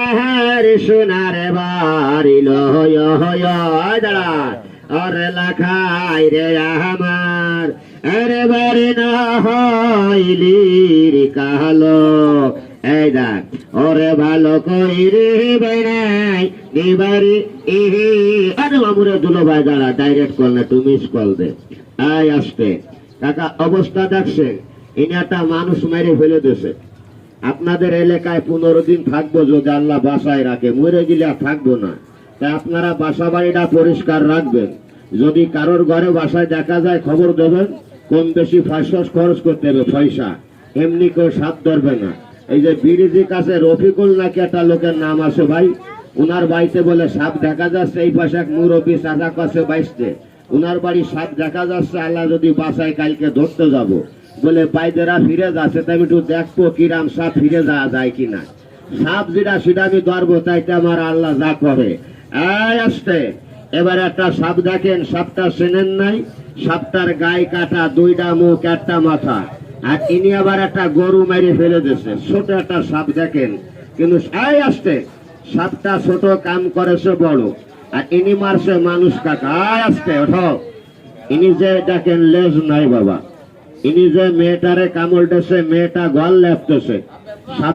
আহারে সোনারে বাড়িল হয় হয় দাঁড়া আরে লাখাই রে আমার আরে বাড়ি না হইলি রে কালো এই দেখ ওরে ভালো কইরে বেড়াই এবারে এহে আরে মামুরে দুলো ভাই দাঁড়া ডাইরেক্ট কল না তুমি মিস কল দে আয় আসতে কাকা অবস্থা দেখছে ইনি একটা মানুষ মেরে ফেলে দিয়েছে। আপনাদের এলাকায় 15 দিন থাকবো যদি আল্লাহ বাসায় রাখে, মরে গেলে আর থাকবো না। তাই আপনারা বাসা বাড়িটা পরিষ্কার রাখবেন। যদি কারোর ঘরে বাসায় দেখা যায় খবর দেবেন, কম বেশি ফাঁস খরচ করতে হবে পয়সা, এমনি কেউ সাপ ধরবে না। এই যে বিরিজির কাছে রফিকুল নাকি একটা লোকের নাম আছে ভাই, উনার বাড়িতে বলে সাপ দেখা যাচ্ছে, এই পাশে এক মুরব্বী চাচা কাছে বাইসতে উনার বাড়ি সাপ দেখা যাচ্ছে, আল্লাহ যদি বাসায় কালকে ধরতে যাব বলে বাইদেরা ফিরে যাচ্ছে, তাই আমি একটু দেখবো কিরাম সাপ ফিরে যাওয়া যায় কিনা। সাপ যেটা সেটা আমি ধরবো, তাইতে আমার আল্লাহ যা করে। আসতে এবার একটা সাপ দেখেন, সাপটা চেনেন নাই? সাপটার গায়ে কাটা, 2টা মুখ 1টা মাথা, আর ইনি আবার একটা গরু মেরে ফেলে দিয়েছে। ছোট একটা সাপ দেখেন, কিন্তু আসতে সাপটা ছোট কাম করেছে বড়, আর ইনি মারছে মানুষ কাকা। আসতে ওঠো, ইনি যে দেখেন লেজ নাই বাবা, ইনি যে মেয়েটারে কামড় দিয়েছে, মেয়েটা গল লেপতেছে।